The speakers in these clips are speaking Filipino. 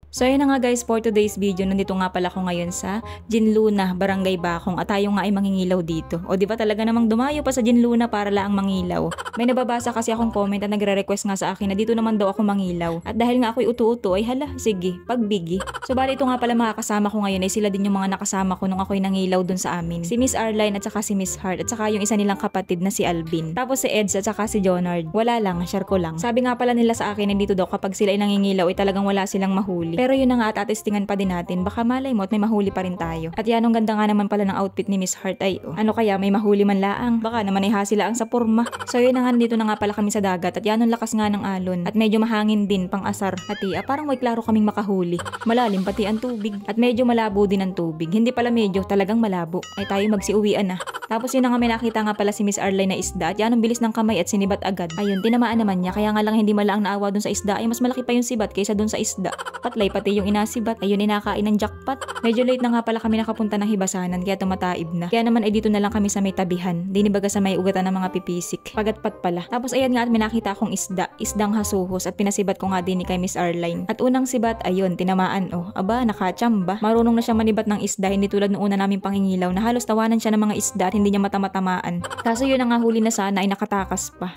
So ayun na nga guys, for today's video, nandito nga pala ako ngayon sa Ginluna, Barangay Bacong at tayo nga ay mangingilaw dito. O di ba talaga namang dumayo pa sa Ginluna para lang mangilaw. May nababasa kasi akong comment at nagre-request nga sa akin na dito naman daw ako mangilaw. At dahil nga ako'y utu-utu ay hala, sige, pagbigi. So bali ito nga pala mga kasama ko ngayon ay sila din yung mga nakasama ko nung ako'y nangilaw dun sa amin. Si Miss Arline at saka si Miss Heart at saka yung isa nilang kapatid na si Alvin. Tapos si Eds at saka si Jonard. Wala lang, share ko lang. Sabi nga pala nila sa akin na dito daw kapag sila ay nangingilaw ay talagang wala silang mahuli. Pero yun na nga at atestingan pa din natin, baka malay mo at may mahuli pa rin tayo. At yan, ang ganda nga naman pala ng outfit ni Miss Heart ay ano kaya may mahuli man laang, baka naman ay hasilaang sa porma. So yun na nga, dito na nga pala kami sa dagat at yan ang lakas nga ng alon at medyo mahangin din pang asar at parang may klaro kaming makahuli. Malalim pati ang tubig at medyo malabo din ang tubig, hindi pala medyo, talagang malabo. Ay tayo magsiuwian na. Tapos yun na nga, may nakita nga pala si Miss Arline na isda at yan ang bilis ng kamay at sinibat agad. Ayun, tinamaan naman niya, kaya nga lang hindi malaang naawa dun sa isda ay mas malaki pa yung sibat kaysa dun sa isda. Patlay pati yung inasibat, ayun inakain ng jackpot. Medyo late na nga pala kami nakapunta ng hibasanan kaya tumataib na. Kaya naman ay dito na lang kami sa may tabihan, dinibaga sa may ugatan ng mga pipisik. Pagatpat pala. Tapos ayan nga at may nakita akong isda, isdang hasuhos at pinasibat ko nga din ni kay Miss Arline. At unang sibat, ayun, tinamaan aba, nakachamba. Marunong na siya manibat ng isda, hindi tulad nung una naming pangingilaw na halos tawanan siya ng mga isda at hindi niya matamatamaan. Kaso yun na nga huli na sana ay nakatakas pa.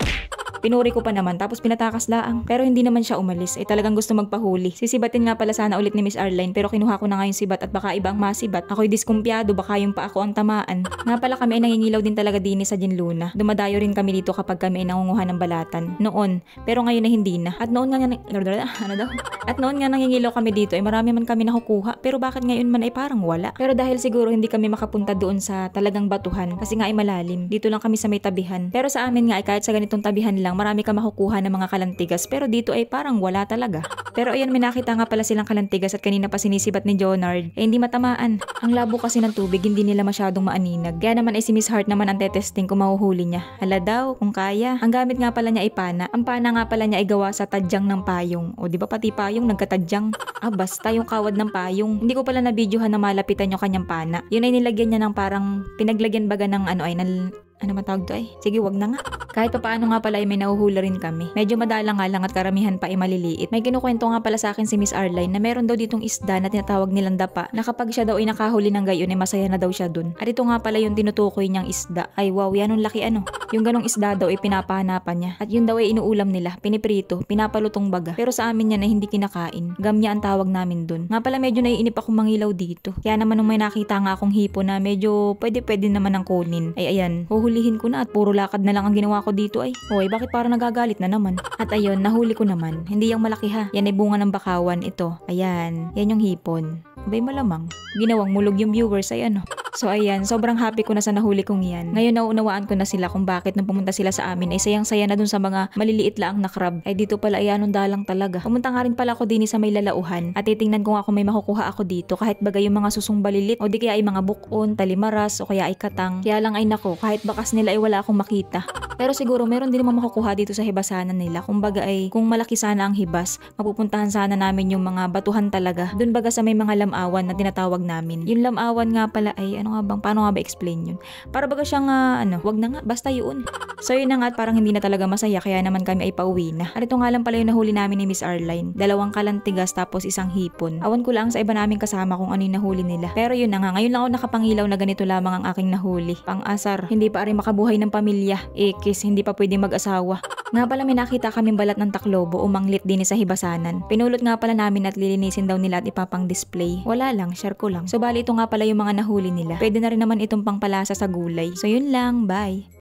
Pinuri ko pa naman tapos pinatakas laang. Pero hindi naman siya umalis. Ay talagang gusto magpahuli. Sisibatin nga pala sana ulit ni Miss Arline pero kinuha ko na nga yung sibat at baka iba ang masibat. Ako'y diskumpiyado, baka yung pa ako ang tamaan. Nga pala kami ay nangingilaw din talaga din sa Ginluna. Dumadayo rin kami dito kapag kami ay nangunguha ng balatan. Noon. Pero ngayon na hindi na. At noon nga ano daw? At noon nga nangingilaw kami dito ay marami man kami nakukuha. Pero bakit ngayon man ay parang wala? Pero dahil siguro hindi kami makapunta doon sa talagang batuhan kasi nga ay malalim. Dito lang kami sa may tabihan. Pero sa amin nga ay kahit sa ganitong tabihan lang marami ka makukuha ng mga kalantigas pero dito ay parang wala talaga. Pero ayun, may nakita nga pala silang kalantigas at kanina pa sinisibat ni Jonard hindi matamaan. Ang labo kasi ng tubig, hindi nila masyadong maaninag. Kaya naman ay si Miss Heart naman ang tetesting kung mahuhuli niya. Hala daw, kung kaya. Ang gamit nga pala niya ay pana. Ang pana nga pala niya ay gawa sa tadyang ng payong. O di ba pati payong nagkatadyang? Basta yung kawad ng payong. Hindi ko pala na-videohan na malapitan yung kanyang pana. Yun ay nilagyan niya ng parang pinaglagyan baga ng ano matawag to ay? Sige, wag na nga. Kahit pa paano nga pala ay may nahuhula rin kami. Medyo madalang nga lang at karamihan pa ay maliliit. May kinukwento nga pala sa akin si Miss Arline na meron daw ditong isda na tinatawag nilang dapa na kapag siya daw ay nakahuli ng gayon ay masaya na daw siya dun. At ito nga pala yung tinutukoy niyang isda. Ay wow, yan ang laki Yung ganong isda daw ay pinapahanapan niya. At yun daw ay inuulam nila, piniprito, pinapalutong baga. Pero sa amin yan ay hindi kinakain. Gamya ang tawag namin dun. Nga pala medyo naiinip akong mangilaw dito. Kaya naman nung may nakita nga akong hipo na medyo pwede naman ang kunin. Ay ayan, huhulihin ko na at puro lakad na lang ang ginawa ko dito ay. Hoy, bakit parang nagagalit na naman? At ayun, nahuli ko naman. Hindi yung malaki ha. Yan ay bunga ng bakawan ito. Ayan, yan yung hipon. Abay malamang. Ginawang mulog yung viewers ay So ayan, sobrang happy ko na sa nahuli kong yan. Ngayon nauunawaan ko na sila kung bakit nung pumunta sila sa amin ay sayang-saya na dun sa mga maliliit lang na crab. Ay dito pala ay anong dalang talaga. Pumunta nga rin pala ako din sa may lalauhan at titingnan ko nga kung may makukuha ako dito kahit bagay yung mga susong balilit o di kaya ay mga bukon, talimaras o kaya ay katang. Kaya lang ay nako, kahit bakas nila ay wala akong makita. Pero siguro meron din naman makukuha dito sa hibasanan nila. Kung baga ay kung malaki sana ang hibas, mapupuntahan sana namin yung mga batuhan talaga. Dun baga sa may mga lamawan na tinatawag namin. Yung lamawan nga pala ay paano nga ba explain yun? Para baga siyang wag na nga, basta yun. So yun na nga at parang hindi na talaga masaya kaya naman kami ay pauwi na. At ito nga lang pala yung nahuli namin ni Miss Arline. 2 kalantigas tapos 1 hipon. Awan ko lang sa iba naming kasama kung ano yung nahuli nila. Pero yun na nga, ngayon lang ako nakapangilaw na ganito lamang ang aking nahuli. Pang-asar, hindi pa rin makabuhay ng pamilya. Kiss, hindi pa pwedeng mag-asawa. Nga pala may nakita kaming balat ng taklobo o manglit din sa hibasanan. Pinulot nga pala namin at lilinisin daw nila at ipapang display. Wala lang, share ko lang. So bali ito nga pala yung mga nahuli nila. Pwede na rin naman itong pangpalasa sa gulay. So yun lang, bye!